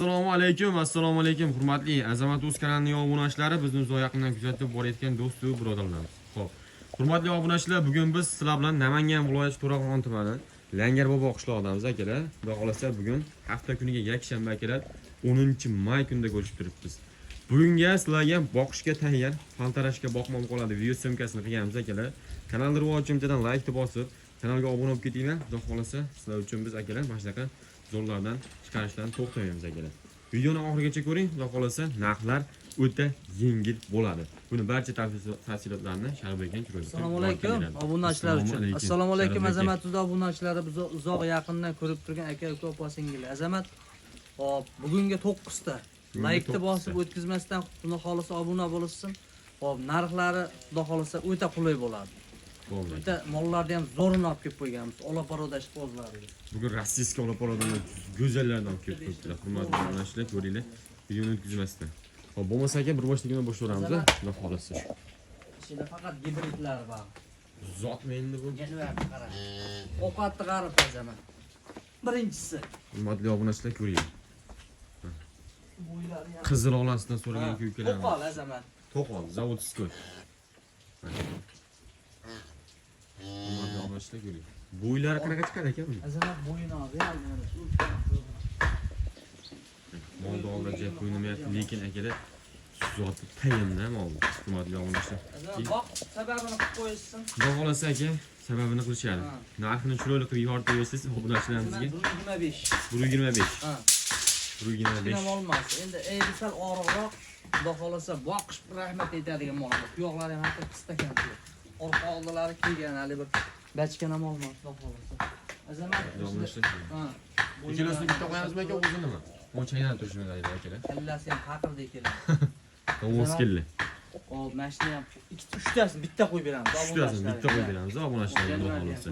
Assalomu alaykum, hurmatli Azamat Uz kanalining obunachilari, bizni uzoq yaqindan kuzatib borayotgan do'st va birodarlar. Xo'p, hurmatli obunachilar, bugun biz sizlar bilan Namangan viloyati To'raqo'rg'on tumani Langarbobo qishlog'idamiz akalar. Xudo xolasa bugun hafta kuniga yakshanba akalar 10-may kunida ko'rishib turibmiz. Bugunga sizlarga boqishga tayyor, fantarashga boqmam qoladi video syomkasini qilganmiz akalar. Kanalni rivojlantirishdan like deb bosib, kanalga obuna bo'lib ketinglar. Xudo xolasa sizlar uchun biz akalar mana shunaqa zo'rlardan chiqarishdan to'xtamaymiz akalar. Videoni oxirigacha ko'ring, xudo xolasa narxlar o'ta yengil bo'ladi. Buni barcha tafsilotlarni Sharbek aka ko'rsatadi. Assalomu alaykum obunachilar uchun. Assalomu alaykum Azamat Uz obunachilari, biz uzoq yaqindan ko'rib turgan aka opa singillar. Azamat, hop, bugunga 9 ta like ni bosib o'tkazmasdan xudo xolasa obuna bo'lsin. Hop, narxlari xudo xolasa o'ta qulay bo'ladi. O'ta mollarni ham zo'rini olib kelib qo'yganmiz. Olaporodash pozlariga. Bugun rossiyskiy olaporodan go'zallardan olib kelib qo'yibdilar. Hurmatli obunachilar, ko'ringlar. Videoni o'tkazmasdan. Hop, bo'lmasa aka bir boshligini boshlayveramiz, xudo xolasa. Ichida faqat gibridlar bor. Zotmi endi bu? Janob qarang. Ovqatni qarab Azamat. Birinchisi. Hurmatli obunachilar, ko'ringlar. Qizil olasidan so'ragan kuykalarimiz. To'qol Azamat. To'qol, zavodskiy. Hurmatli obunachilar, ko'ring. Bo'ylari qanaqa chiqadi aka buni? Azamat bo'yini oldi. Molda olajak qo'yilmayapti, lekin akalar zoti tayinda mol. Hurmatli obunachilar. Bak, sababini qilib qo'yishsin. Xudo xolasa aka, sababini qilishadi. Narxini chiroyli qilib yoritib bersangiz obunachilarimizga 125. 125. Ha. 125. Nima olmas. Endi sal og'riqroq, xudo xolasa boqish rahmat aytadigan mol. Tuyoqlari ham hatto qistakan tuyoq. Orqa oldilari kelgan hali bir bachkan ham olmas, xudo xolasa. Azamat. Ha. Ikkilosini bitta qo'yamizmi aka, o'zi nima? Mo'chaynab turishimiz aytadi akalar. Kallasi ham haqirda keladi. To'g'ri keldi. Hop, mashina ham 2-3tasini bitta qo'yib beramiz. Uchtasini bitta qo'yib beramiz, obunachilar xudo xolasa.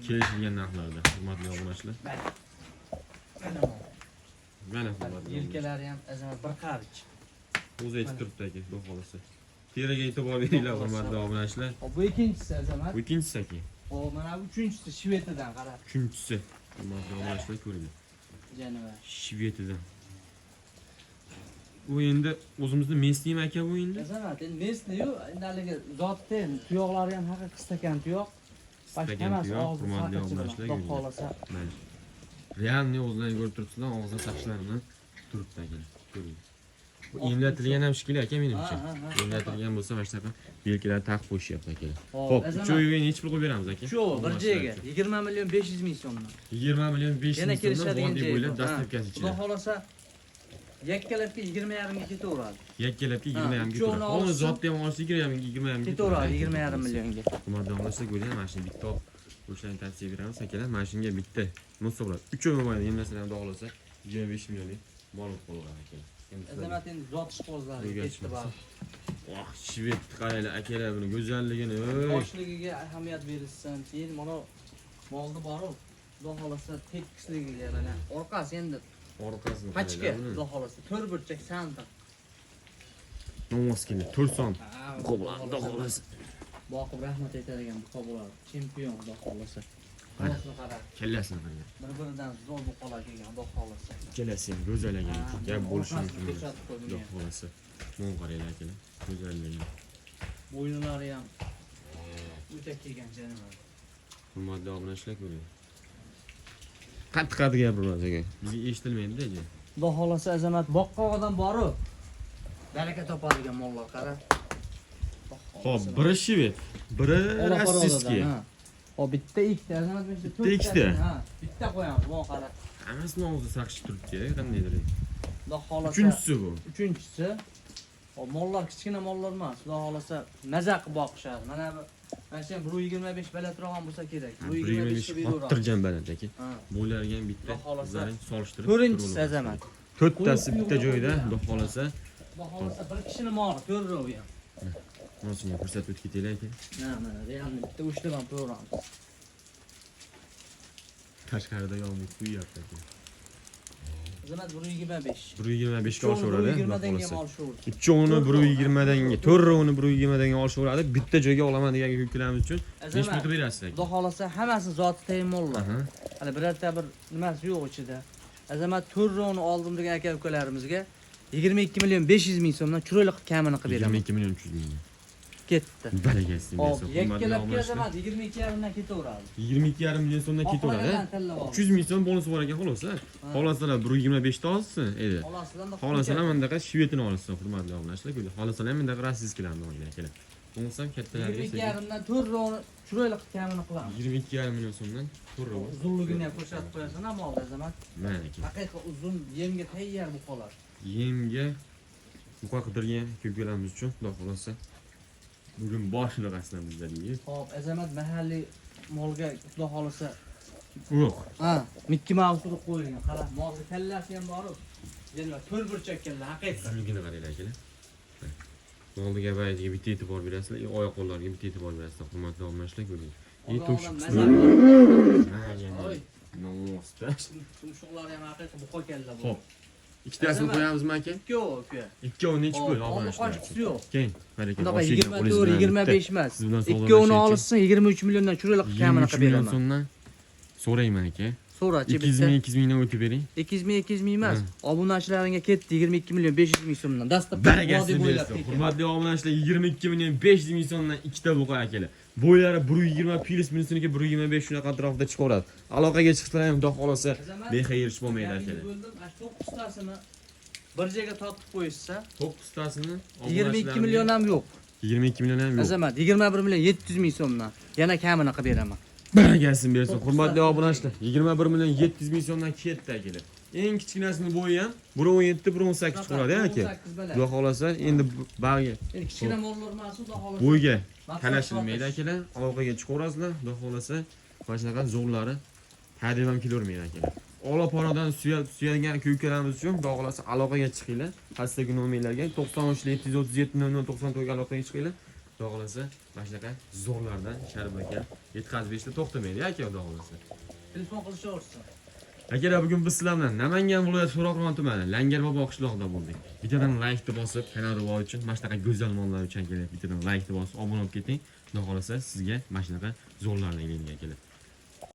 Kelishilgan narxlarda, hurmatli obunachilar. Mana hurmatli. Yelkalari ham Azamat bir qarich. O'zi aytib turibdi aka, xudo xolasa. Teriga e'tibor beringlar, hurmatli obunachilar. Bu ikkinchisi Azamat. Bu ikkinchisi aka. Hop, mana bu uchinchisi Shvetidan qarab. Uchinchisi. Hurmatli obunachilar, ko'ringlar. Janob. Shvetidan. Bu endi o'zimizning mesniymi aka bu endi? Azamat, endi mesni-yu, endi haligi zotda endi tuyoqlari ham haqiqiy qistakan tuyoq. Qistakan tuyoq, hurmatli obunachilar, xudo xolasa. Mana. Realni o'zlaring ko'rib turibsizlar, og'zida tashlarini turibdi aka. Ko'ring. Bu emlatilgan ham shekilli aka menimcha. Emlatilgan bo'lsa mana shunaqa belgilar taqib qo'yishyapti aka. Xo'p, uchoviga nechi pul qo'yib beramiz aka? Shu bir joyga 20 million 500 ming so'mdan. 20 million 500 Yana ming so'mdan kelishadigan vodiy joyi bo'ylab bor. dastlabkasi Xudo ichida. xolasa yakkalabga 20,5 ga ketaveradi. Yakkalabga 20 ham ketadi. Uni zotda ham olsa 20 ham ketaveradi 20,5 millionga. Hurmatli obunachilar, ko'ring, mana shuni bitta o'shani tavsiya beramiz akalar. Mana shunga bitta musobaqat. 3 oy mobaynida emlasalar xudo xolasa 25 millionlik mol bo'ladi akalar. Azamat endi zot ishqibozlari ketdi bor. Voh, shved qaranglar akalar, buni go'zalligini, Boshligiga ahamiyat berilsin. Keyin mana molni bor-ku. Xudo xolasa tekisligiga mana orqasi endi orqasini pachka, xudo xolasa 4 burchak sandiq. Nomoskini 4 son. Qo'blan, xudo xolasa. Boqib rahmat aytadigan bu bo'ladi. Chempion xudo xolasa. Boshni qarab. Kellasini qarang. Bir-biridan zo'r bo'lib qoladi ekan xudo xolasa. Kelasi ham go'zalagan, gap bo'lishi mumkin. Xudo xolasa. Mon qaranglar akalar, go'zalagan. Bo'ynilari ham o'ta kelgan janob. Hurmatli obunachilar, ko'ring. Qattiq gapiramiz aka. Bizga eshitilmaydi-da aka. Xudo xolasa Azamat boqqan odam bor-ku. Baraka topadigan mollar qarab. Xo'p, biri shved, biri rossiyskiy. Hop, bitta ikkita Azamat bitta ikkita. Ha, bitta qo'yamiz, bu qarab. Hammasini og'zida saqishib turibdi-ya, qandaydir. Xudo xolasa. Uchinchisi bu. Uchinchisi. Hop, mollar kichkina mollar emas. Xudo xolasa maza qilib boqishadi. Mana bu shu 125 balandroq bo'lsa kerak. 125 ga beradi. Xotirjam baland aka. Bularga ham bitta zaring solishtirib. To'rtinchisi Azamat. To'rttasi bitta joyda, xudo xolasa. Xudo xolasa bir kishini moli ko'rib ham. Mana shunga ko'rsatib o'tib ketaylik aka. Mana realni bitta ushlab ham ko'ramiz. Tashqarida yomg'ir quyyapti aka. Azamat 125. 125 ga olishaveradi. 120 dan ham olishaveradi. Uchovini 120 danga, to'rrovini 120 danga olishaveradi. Bitta joyga olaman degan ko'klarimiz uchun 5 pul qilib berasiz aka. Xudo xolasa hammasi zoti tayinmollar. Hali birorta bir nimasi yo'q ichida. Azamat Turroni oldim degan aka ukalarimizga 22 million 500 ming so'mdan chiroyli qilib kamini qilib beraman. 22 million 300 ming. Ketdi. Baragasi Hop, bersin. yakkalabki Azamat 22,5 dan ketaveradi. 22,5 million so'mdan ketaveradi. 300 ming so'm bonus bor ekan xolos. Xolasalar 125 ta olsin edi. Xolasalar mendaqa shvetini olsin, hurmatli obunachilar. Xolasalar ham mendaqa rasizkilarni olgan ekan. Bo'lsam kattalarga 22,5 dan Turroni chiroyli qilib kamini qilamiz. 22,5 million so'mdan to'g'ri. Uzunligini ham ko'rsatib qo'yasan, ammo Azamat. Mana ekan. Haqiqiy uzun yemga tayyor bu qoladi. Yemga buqa qidirgan ko'klarimiz uchun xudo xolasa bugun boshini qasddan bizlar deydi. Hop, Azamat mahalliy molga xudo xolasa Yo'q. ha, Mickey Mouse deb qo'yilgan. Qara, molga kallasi ham bor-ku. Yana to'l burchak kalla, haqiqiy. Uzunligini qaranglar akalar. Molga baydiga bitta e'tibor berasizlar, oyoq qo'llariga bitta e'tibor berasizlar, hurmatli obunachilar ko'ring. To'shib Oy, nosta. tumshuqlari ham haqiqiy buqa kalla bu. Xo'p. Ikkitasini qo'yamizmi aka? Ikkovi. Ikkovi nechi pul obunachilar? Qo'shqisi yo'q. Keyin, baraka. Bunaqa 24, 25 emas. Siz bilan Ikkovini olishsin 23 milliondan chiroyli qilib kamini qilib million beraman. so'mdan so'rayman aka. So'rachi 200 bitta. ming 200 mingdan o'tib bering. 200 ming emas. Obunachilaringga ketdi 22 million 500 ming so'mdan. Dastlab Baragasi bersin. Hurmatli obunachilar 22 million 500 ming so'mdan ikkita buqa akalar. Bo'ylari 120 plus minusiniga 125 shunaqa atrofida chiqaveradi. Aloqaga chiqsalar ham xudo xolasa bexayr ish bo'lmaydi akalar. 9 tasini bir joyga tortib qo'yishsa 9 tasini 22 million ham yo'q. 22 million ham yo'q. Azamat 21 million 700 ming so'mdan yana kamini qilib beraman. Baragasi bersin. Hurmatli obunachilar 21 million 700 ming so'mdan ketdi akalar. Eng kichkinasini bo'yi ham 1.17, 1.18 chiqaradi aka. Xudo xolasa endi bag'i Endi kichkina mollar emas, xudo xolasa. bo'yga talashilmaydi akalar. Aloqaga chiqaverasizlar. Xudo xolasa mana shunaqa zo'rlari hadeb ham kelavermaydi akalar. Olaporadan suyadigan ko'klarimiz uchun xudo xolasa aloqaga chiqinglar. Pastdagi nomerlarga 93 737 0094 ga aloqaga chiqinglar. Xudo xolasa mana shunaqa zo'rlardan Sharif aka yetkazib berishda to'xtamaydi aka xudo xolasa. Telefon qilishaversin. Akalar bugun biz sizlar bilan Namangan viloyati Sho'roqron tumani Langarbobo qishlog'ida bo'ldik. Bittadan like bosib, kanal rivoji uchun mana shunaqa go'zal mollar uchun keling. Bittadan like bosib, obuna bo'lib keting. Xudo xolasa sizga mana shunaqa zo'rlarni ilingan akalar.